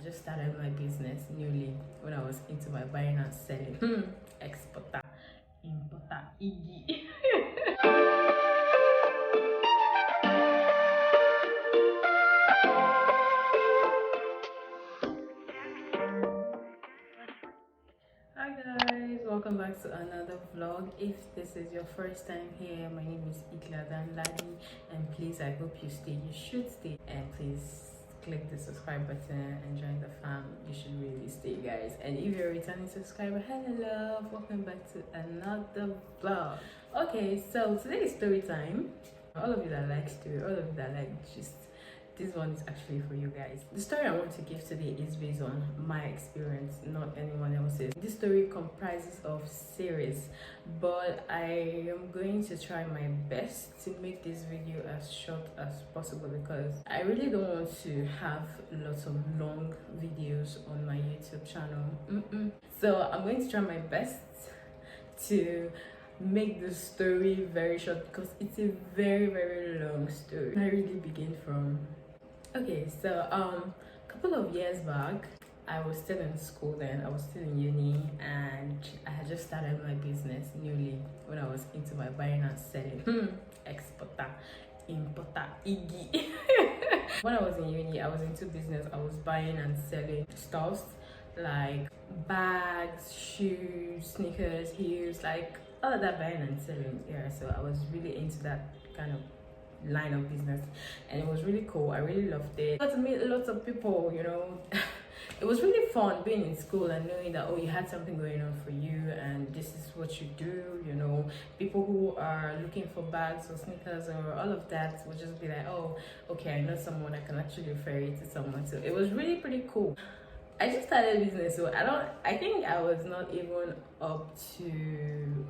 just started my business newly when I was into my buying and selling. Exporter, importer, Iggy. Hi guys, welcome back to another vlog. If this is your first time here, my name is Eglah Danladi, and please, I hope you stay. You should stay, and please click the subscribe button and join the fam. You should really stay, guys. And if you're a returning subscriber, hello love, welcome back to another vlog. Okay, so today is story time. All of you that like story, all of you that like gist, this one is actually for you guys. The story I want to give today is based on my experience, not anyone else's. This story comprises of series, but I am going to try my best to make this video as short as possible because I really don't want to have lots of long videos on my YouTube channel. So I'm going to try my best to make the story very short because it's a very long story. I really begin from so a couple of years back, I was still in school then. I was still in uni, and I had just started my business newly when I was into my buying and selling. Exporter, importer, Iggy. When I was in uni, I was into business. I was buying and selling stuffs like bags, shoes, sneakers, heels, like all of that buying and selling. Yeah, so I was really into that kind of line of business, and it was really cool. I really loved it. I got to meet lots of people, you know. It was really fun being in school and knowing that, oh, you had something going on for you and this is what you do, you know. People who are looking for bags or sneakers or all of that would just be like, oh, okay, I know someone, I can actually refer you to someone. So it was really pretty cool. I just started business, so I think I was not even up to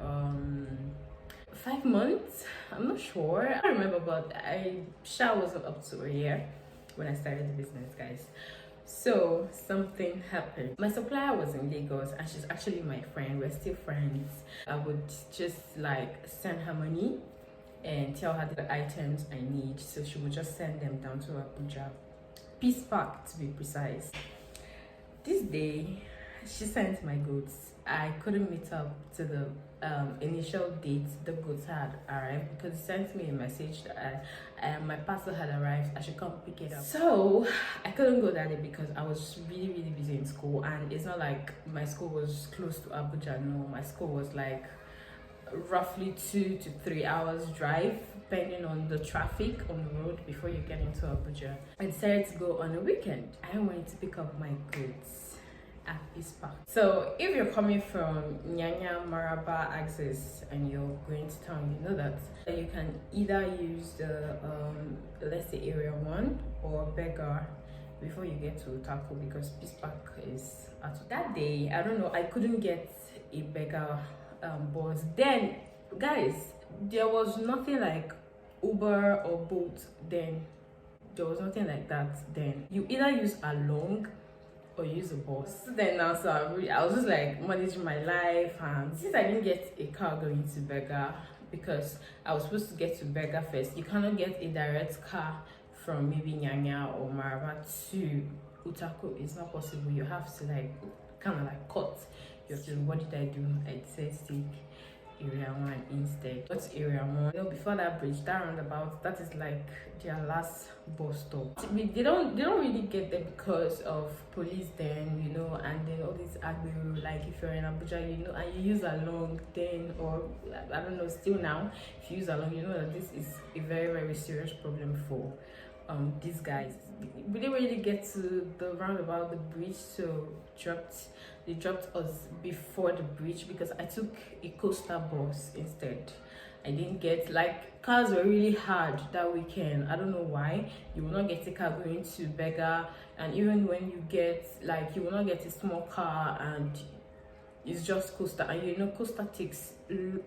5 months. I'm not sure, I don't remember, but I sure wasn't up to a year when I started the business, guys. So something happened. My supplier was in Lagos and she's actually my friend. We're still friends. I would just like send her money and tell her the items I need, so she would just send them down to Abuja, Peace Park to be precise. This day she sent my goods. I couldn't meet up to the initial date the goods had arrived because he sent me a message that my parcel had arrived. I should come pick it up. So I couldn't go that day because I was really busy in school, and it's not like my school was close to Abuja. No, my school was like roughly 2 to 3 hours drive depending on the traffic on the road before you get into Abuja. I decided to go on a weekend. I wanted to pick up my goods at Peace Park. So if you're coming from Nyanya Maraba axis and you're going to town, you know that you can either use the let's say area 1 or Beggar before you get to Utako, because Peace Park is at that day. I don't know, I couldn't get a Beggar bus. Then guys, there was nothing like Uber or boat then. There was nothing like that then. You either use Along or use a bus. Then now, so I was just like managing my life, and since I didn't get a car going to Beggar because I was supposed to get to Beggar first, you cannot get a direct car from maybe Nyanya or Maraba to Utako. It's not possible. You have to like kind of like cut. You have to, what did I do? I said take area 1 instead. What's area 1? You know, before that bridge, that roundabout, that is like their last bus stop. They don't really get there because of police then, you know, and then all these agro, like if you're in Abuja, you know, and you use Along then, or I don't know, still now, if you use Along, you know that this is a very serious problem for these guys. We didn't really get to the roundabout, the bridge, so they dropped us before the bridge because I took a coastal bus instead. I didn't get, like, cars were really hard that weekend. I don't know why. You will not get a car going to Beggar, and even when you get, like, you will not get a small car, and it's just coaster, and you know coaster takes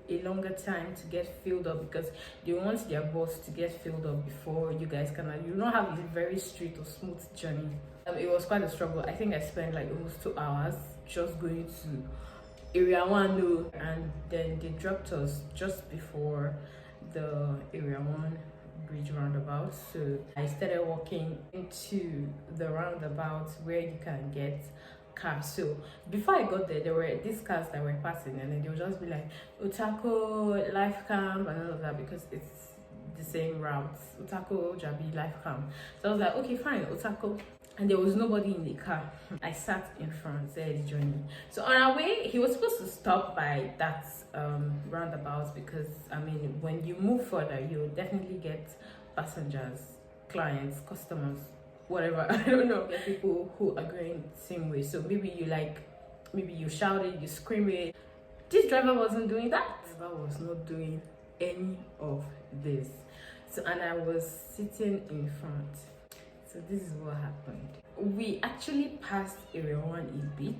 a longer time to get filled up because they want their bus to get filled up before you guys can, you don't have a very straight or smooth journey. It was quite a struggle. I think I spent like almost 2 hours just going to area 1 though, and then they dropped us just before the area 1 bridge roundabout. So I started walking into the roundabout where you can get cars. So before I got there, there were these cars that were passing, and then they would just be like Utako, Life Camp, and all of that, because it's the same routes, Utako, Jabi, Life Camp. So I was like, okay, fine, Utako. And there was nobody in the car. I sat in front, said the journey. So on our way, he was supposed to stop by that roundabout, because I mean, when you move further, you'll definitely get passengers, clients, customers, whatever. I don't know, get people who are going the same way. So maybe you shouted, you screamed it. This driver wasn't doing that. The driver was not doing any of this. So, and I was sitting in front. So this is what happened. We actually passed Area 1 a bit,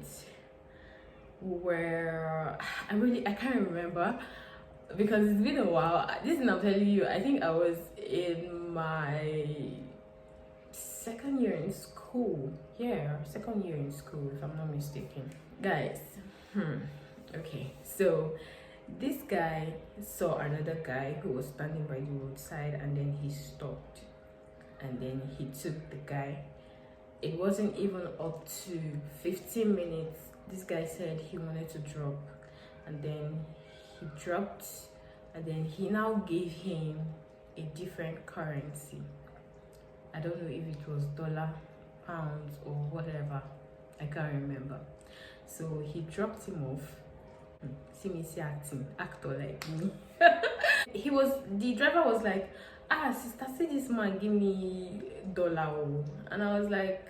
where I can't remember, because it's been a while. This is, I'm telling you, I think I was in my second year in school. Yeah, second year in school, if I'm not mistaken. Guys, okay, so this guy saw another guy who was standing by the roadside, and then he stopped. And then he took the guy. It wasn't even up to 15 minutes. This guy said he wanted to drop, and then he dropped, and then he now gave him a different currency. I don't know if it was dollar, pounds, or whatever. I can't remember. So he dropped him off. See me see acting, actor like me. The driver was like, sister, see this man give me dollar. And I was like,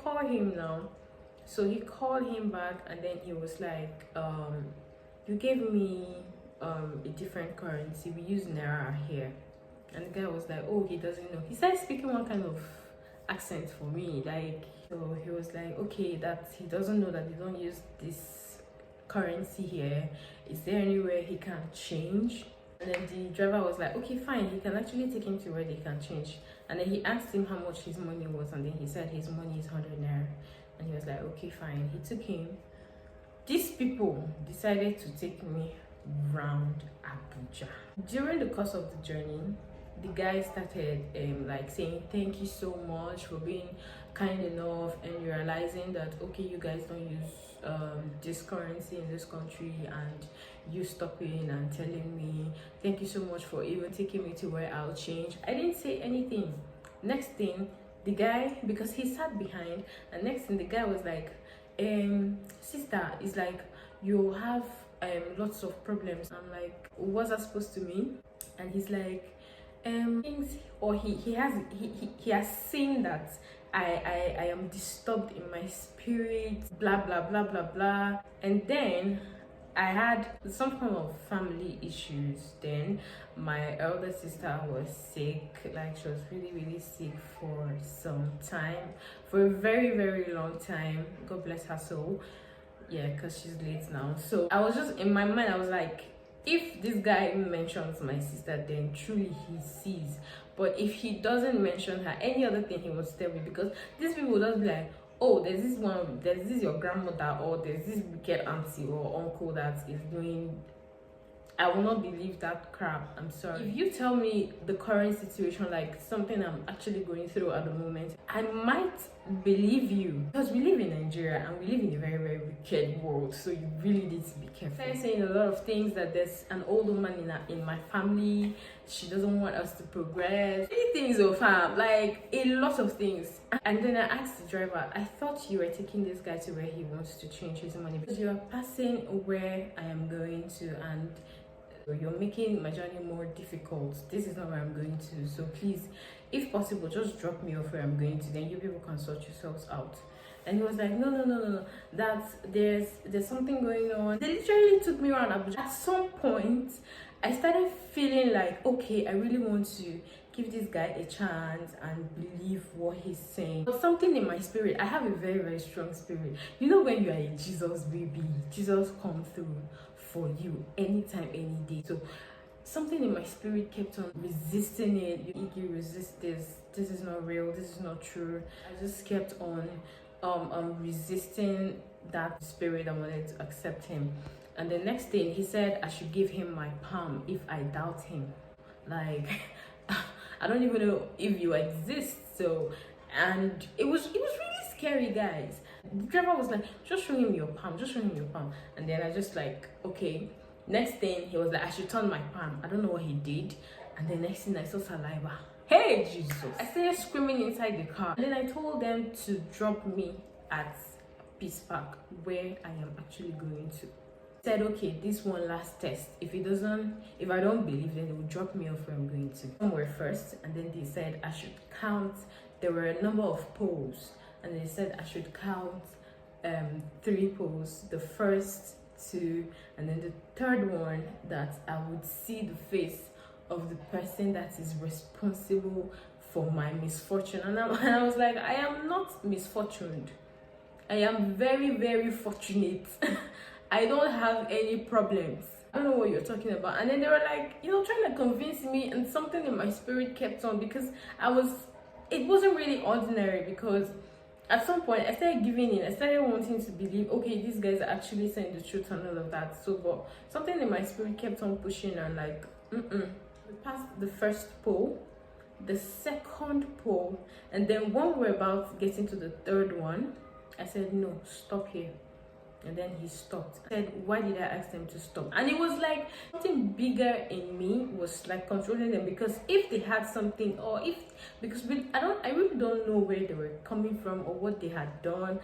call him now. So he called him back, and then he was like, you gave me a different currency, we use naira here. And the guy was like, oh, he doesn't know. He started speaking one kind of accent for me, like, so he was like, okay, that he doesn't know that they don't use this currency here. Is there anywhere he can change? And then the driver was like, okay, fine, he can actually take him to where they can change. And then he asked him how much his money was, and then he said his money is 100 naira. And he was like, okay, fine. He took him. These people decided to take me round Abuja. During the course of the journey, the guy started like saying thank you so much for being kind enough, and realizing that okay, you guys don't use this currency in this country, and you stopping and telling me thank you so much for even taking me to where I'll change. I didn't say anything. Next thing, the guy, because he sat behind, and next thing the guy was like, sister, is like you have lots of problems. I'm like, what's that supposed to mean? And he's like, things, or he has seen that I am disturbed in my spirit, blah blah blah blah blah. And then I had some kind of family issues. Then my elder sister was sick, like she was really sick for some time, for a very long time. God bless her soul. Yeah, because she's late now. So I was just in my mind, I was like, if this guy mentions my sister, then truly he sees. But if he doesn't mention her, any other thing he wants to tell me, because these people will just be like, oh, there's this your grandmother, or there's this wicked auntie or uncle that is doing. I will not believe that crap. I'm sorry. If you tell me the current situation, like something I'm actually going through at the moment, I might believe you, because we live in Nigeria and we live in a very wicked world. So you really need to be careful. I'm saying a lot of things, that there's an old woman in my family. She doesn't want us to progress. Many things of her, like a lot of things. And then I asked the driver, I thought you were taking this guy to where he wants to change his money, because you are passing where I am going to, and you're making my journey more difficult. This is not where I'm going to, so please, if possible, just drop me off where I'm going to, then you people can sort yourselves out. And he was like, no, that there's something going on. They literally took me around Abuja. At some point I started feeling like, okay, I really want to give this guy a chance and believe what he's saying. But something in my spirit, I have a very strong spirit. You know, when you are a Jesus baby, Jesus come through for you anytime, any day. So something in my spirit kept on resisting it. You resist this is not real, this is not true. I just kept on resisting that spirit. I wanted to accept him. And the next thing he said, I should give him my palm if I doubt him. Like I don't even know if you exist. So, and it was really scary, guys. The driver was like, just show him your palm, just show him your palm. And then I just like, okay. Next thing, he was like, I should turn my palm. I don't know what he did. And the next thing, I saw saliva. Hey, Jesus. I started screaming inside the car. And then I told them to drop me at Peace Park, where I am actually going to. Said, okay, this one last test. If I don't believe, then they will drop me off where I'm going to. Somewhere first, and then they said I should count. There were a number of poles, and they said I should count 3 poles. The first 2, and then the third one that I would see the face of the person that is responsible for my misfortune. And I was like, I am not misfortuned. I am very, very fortunate. I don't have any problems. I don't know what you're talking about. And then they were like, trying to convince me, and something in my spirit kept on, because it wasn't really ordinary, because at some point I started giving in. I started wanting to believe, okay, these guys are actually saying the truth and all of that. So, but something in my spirit kept on pushing, and like, We passed the first pole, the second pole, and then when we were about getting to the third one, I said, no, stop here. And then he stopped. I said, why did I ask them to stop? And it was like something bigger in me was like controlling them, because if they had something, or I really don't know where they were coming from or what they had done,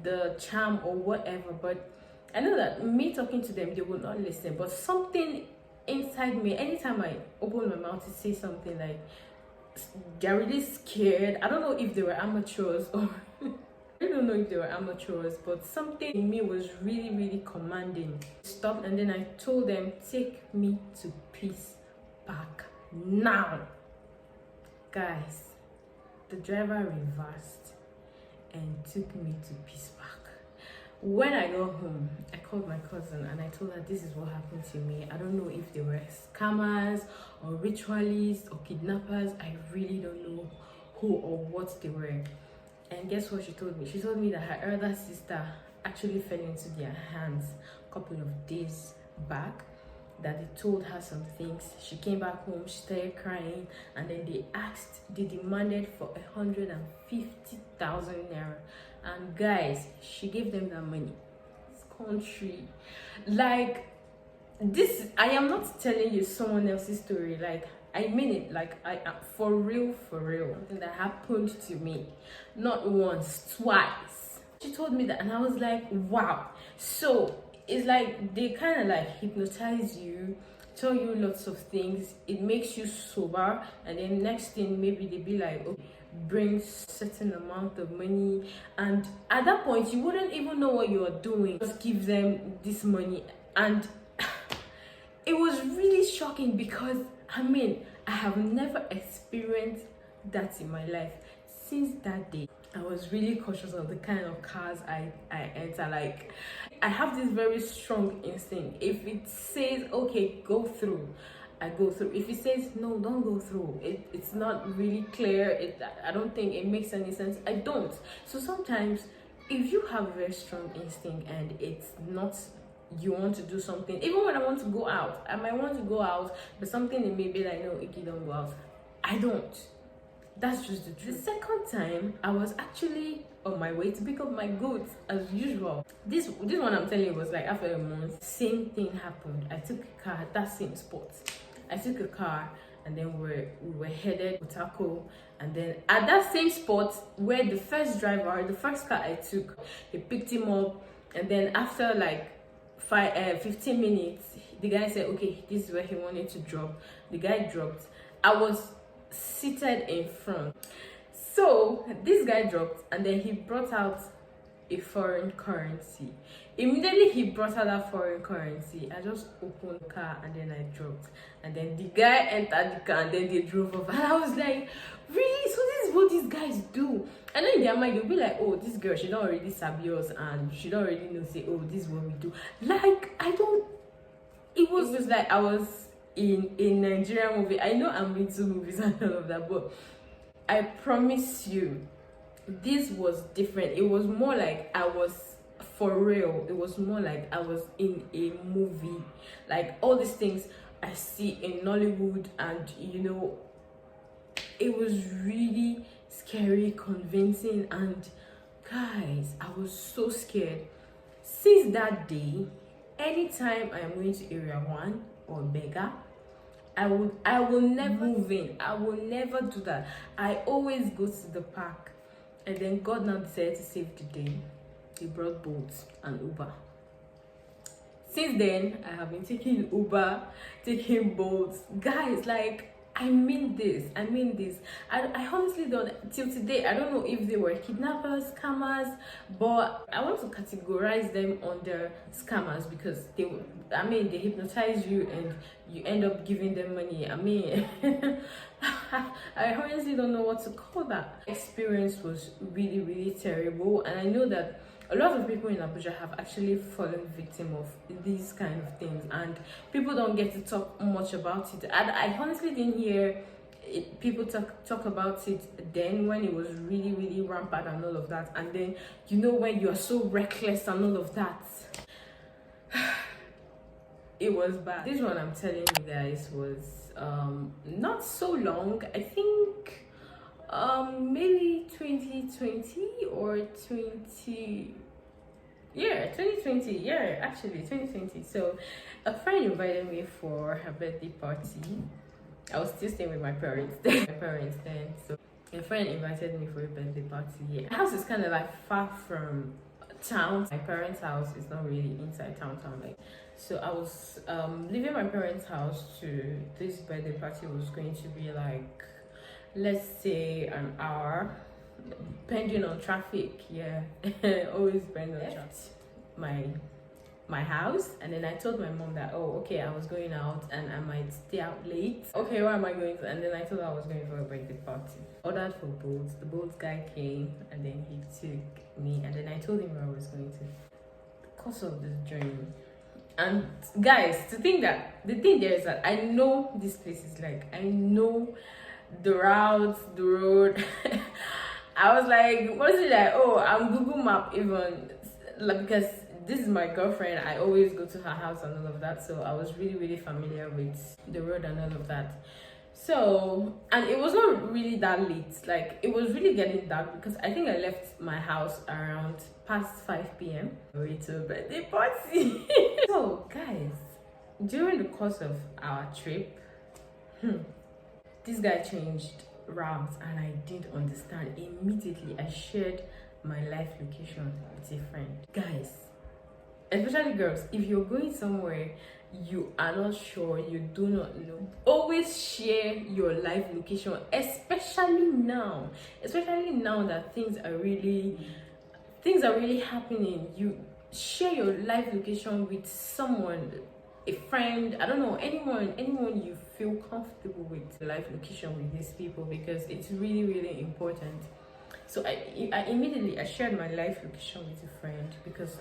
the charm or whatever, but I know that me talking to them, they will not listen. But something inside me, anytime I open my mouth to say something, like, they're really scared. I don't know if they were amateurs or I don't know if they were amateurs, but something in me was really, really commanding. Stopped, and then I told them, take me to Peace Park now. Guys, the driver reversed and took me to Peace Park. When I got home, I called my cousin and I told her this is what happened to me. I don't know if they were scammers or ritualists or kidnappers. I really don't know who or what they were. And guess what she told me? She told me that her elder sister actually fell into their hands a couple of days back, that they told her some things. She came back home, she started crying, and then they demanded for 150,000 naira. And guys, she gave them that money. This country, like, this, I am not telling you someone else's story. Like, I mean it, like, I am for real. Something that happened to me, not once, twice. She told me that, and I was like, wow. So it's like they kind of like hypnotize you, tell you lots of things. It makes you sober, and then next thing maybe they be like, okay, bring certain amount of money, and at that point you wouldn't even know what you're doing. Just give them this money, and it was really shocking, because I mean, I have never experienced that in my life. Since that day, I was really cautious of the kind of cars I enter. Like, I have this very strong instinct. If it says, okay, go through, I go through. If it says, no, don't go through, it's not really clear, I don't think it makes any sense, I don't. So sometimes, if you have a very strong instinct and it's not, you want to do something, even when I want to go out, I might want to go out, but something in me be like, no, Iki, don't go out. I don't. That's just the truth. The second time, I was actually on my way to pick up my goods as usual. This one I'm telling you was like after a month, same thing happened. I took a car at that same spot. I took a car, and then we were headed to Taco, and then at that same spot where the first car I took, he picked him up, and then after like 15 minutes, the guy said, okay, this is where he wanted to drop. The guy dropped. I was seated in front. So this guy dropped, and then he brought out a foreign currency. Immediately he brought out that foreign currency, I just opened the car, and then I dropped, and then the guy entered the car, and then they drove off. And I was like, really? So this is what these guys do? And then in their mind, they'll be like, oh, this girl, she don't already sabi us, and she don't already know, say, oh, this is what we do. Like, it was just like I was in a Nigerian movie. I know I'm into movies and all of that, but I promise you, this was different. It was more like I was for real. It was more like I was in a movie. Like all these things I see in Nollywood, and It was really scary, convincing, and guys, I was so scared. Since that day, anytime I am going to area 1 or Bega, I will never move in. I will never do that. I always go to the park. And then God now decided to save the day. He brought boats and Uber. Since then, I have been taking Uber, taking boats. Guys, like, I mean this. I honestly don't, till today, I don't know if they were kidnappers, scammers, but I want to categorize them under scammers because they hypnotize you and you end up giving them money. I honestly don't know what to call that. Experience was really, really terrible, and I know that a lot of people in Abuja have actually fallen victim of these kind of things, and people don't get to talk much about it. And I honestly didn't hear people talk about it then, when it was really, really rampant and all of that. And then, you know, when you are so reckless and all of that, it was bad. This one I'm telling you guys was not so long. I think maybe 2020 or 2020, yeah, actually 2020. So a friend invited me for her birthday party. I was still staying with my parents then. So a friend invited me for a birthday party. Yeah, my house is kind of like far from town. My parents' house is not really inside town like. So I was leaving my parents' house to this birthday party. Was going to be like, let's say, an hour, depending on traffic. Yeah, always depending on traffic. My house, and then I told my mom that, oh, okay, I was going out and I might stay out late. Okay, where am I going to? And then I told her I was going for a birthday party. Ordered for boats. The boats guy came, and then he took me, and then I told him where I was going to. Because of this journey. And guys, the thing there is that I know this place is like, I know the route, the road. I was like, was it like, oh, I'm Google Map even, like, because this is my girlfriend, I always go to her house and all of that, so I was really, really familiar with the road and all of that. So, and it was not really that late, like, it was really getting dark, because I think I left my house around past 5 p.m. way to a birthday party. So guys, during the course of our trip, this guy changed routes and I didn't understand. Immediately I shared my live location with a friend. Guys, especially girls, if you're going somewhere you are not sure, you do not know, always share your live location, especially now that things are really happening. You share your live location with someone, a friend, I don't know, anyone you feel comfortable with, the live location with these people, because it's really, really important. So I immediately shared my live location with a friend because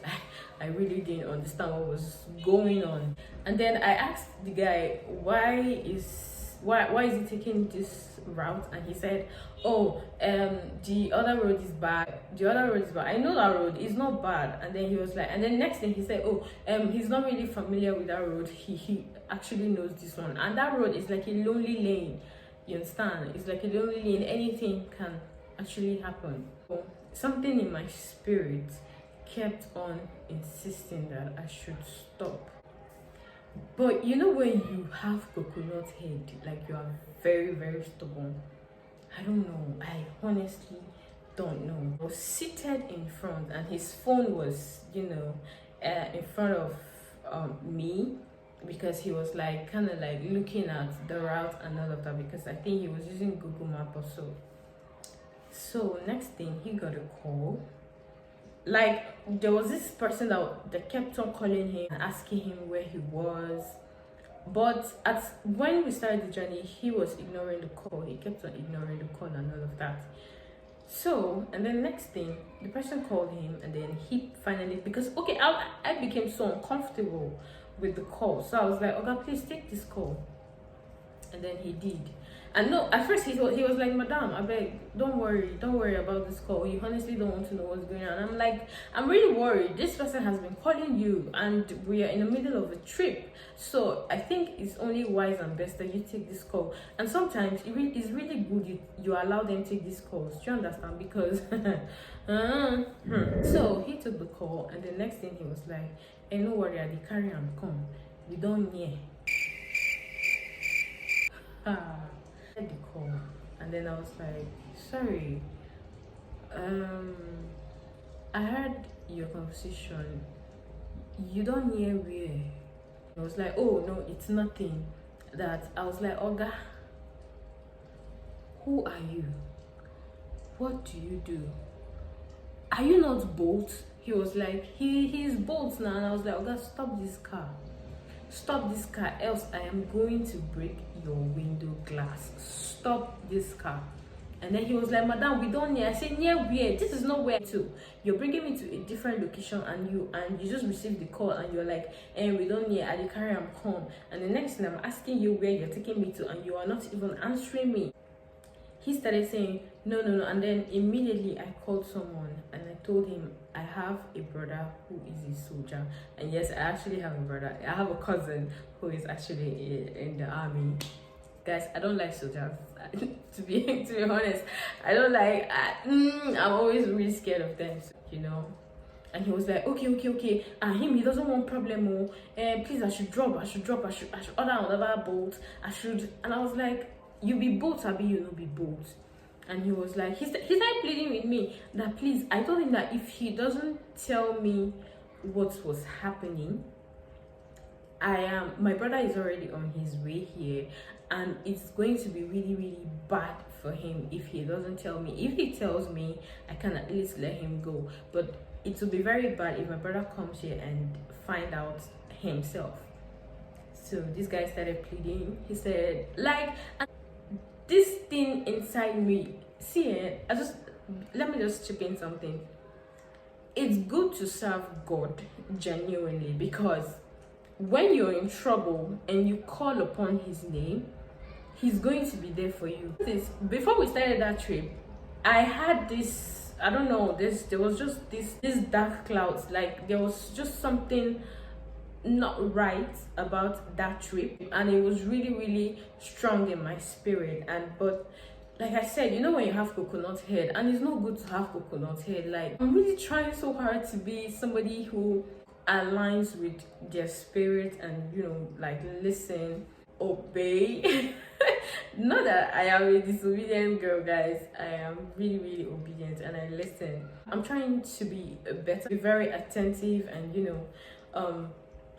I really didn't understand what was going on. And then I asked the guy, why is he taking this route? And he said, oh, the other road is bad. I know that road is not bad. And then he was like, and then next thing he said, oh, he's not really familiar with that road. He actually knows this one. And that road is like a lonely lane. You understand? It's like a lonely lane. Anything can actually happen. So something in my spirit kept on insisting that I should stop. But you know, when you have coconut head, like, you are very, very stubborn. I don't know, I honestly don't know. I was seated in front and his phone was, you know, in front of me, because he was like kind of like looking at the route and all of that, because I think he was using Google Map or so. So next thing, he got a call. Like, there was this person that kept on calling him and asking him where he was. But when we started the journey, he was ignoring the call. He kept on ignoring the call and all of that. So, and then next thing, the person called him, and then he finally, because, okay, I became so uncomfortable with the call. So I was like, okay, please take this call. And then he did. And no, at first he was like, Madam, I beg, don't worry about this call. You honestly don't want to know what's going on. I'm like, I'm really worried. This person has been calling you, and we are in the middle of a trip. So I think it's only wise and best that you take this call. And sometimes it's really good you allow them to take these calls. Do you understand? Because so he took the call, and the next thing he was like, hey, no worry, I dey carry am come. We don't near. The call, and then I was like, sorry, I heard your conversation. You don't hear where. I was like, oh no, it's nothing. That I was like, Oga, who are you? What do you do? Are you not boat? He was like, he's boat now. And I was like, Oga, stop this car, else I am going to break your window glass. Stop this car. And then he was like, Madam, we don't near. I said, near where? This is not where to. You're bringing me to a different location, and you just received the call, and you're like, we don't near. I carry am home. And the next thing I'm asking you where you're taking me to, and you are not even answering me. He started saying, no, and then immediately I called someone, and I told him I have a brother who is a soldier. And yes, I actually have a brother. I have a cousin who is actually in the army. Guys, I don't like soldiers. to be honest, I don't like. I'm always really scared of them. You know. And he was like, okay. And he doesn't want problem. Please, I should drop. I should order another boat. And I was like, you be boat, Abi, you know be boat. And he was like, he started pleading with me that please. I told him that if he doesn't tell me what was happening, my brother is already on his way here, and it's going to be really, really bad for him if he doesn't tell me. If he tells me, I can at least let him go, but it will be very bad if my brother comes here and find out himself. So this guy started pleading. He said, like, this thing inside me, let me just chip in something. It's good to serve God genuinely, because when you're in trouble and you call upon his name, he's going to be there for you. Before we started that trip, I had this, I don't know, there was just this dark clouds, like there was just something not right about that trip, and it was really, really strong in my spirit. But like I said, you know, when you have coconut head, and it's not good to have coconut head, like I'm really trying so hard to be somebody who aligns with their spirit and, you know, like listen, obey. Not that I am a disobedient girl, guys. I am really, really obedient, and I listen. I'm trying to be be very attentive, and, you know,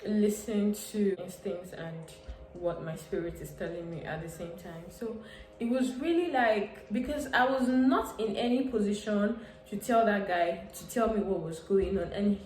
listen to instincts and what my spirit is telling me at the same time. So it was really like, because I was not in any position to tell that guy to tell me what was going on, and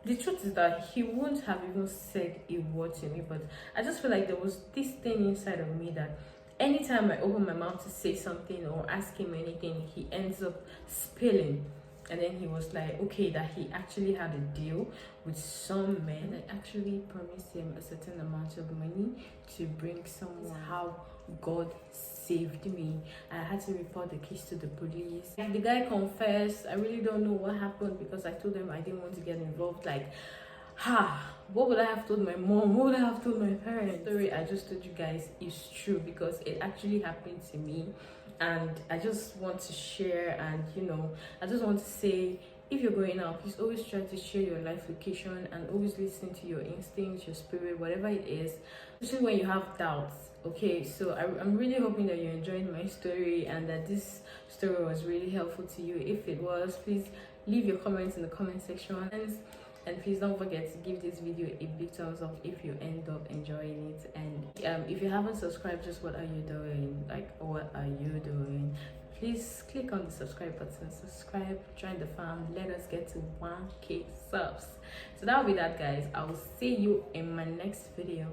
the truth is that he wouldn't have even said a word to me. But I just feel like there was this thing inside of me that anytime I open my mouth to say something or ask him anything, he ends up spilling. And then he was like, okay, that he actually had a deal with some men that actually promised him a certain amount of money to bring someone. How God saved me. I had to report the case to the police. The guy confessed. I really don't know what happened, because I told him I didn't want to get involved. Like, what would I have told my mom? What would I have told my parents? The story I just told you guys is true, because it actually happened to me. And I just want to share, and, you know, I just want to say, if you're going out, please always try to share your life location, and always listen to your instincts, your spirit, whatever it is, especially when you have doubts. Okay, so I'm really hoping that you enjoyed my story, and that this story was really helpful to you. If it was, please leave your comments in the comment section, and please don't forget to give this video a big thumbs up if you end up enjoying it. And if you haven't subscribed, just what are you doing? Like, what are you doing? Please click on the subscribe button, subscribe, join the fam. Let us get to 1K subs. So that'll be that, guys. I will see you in my next video.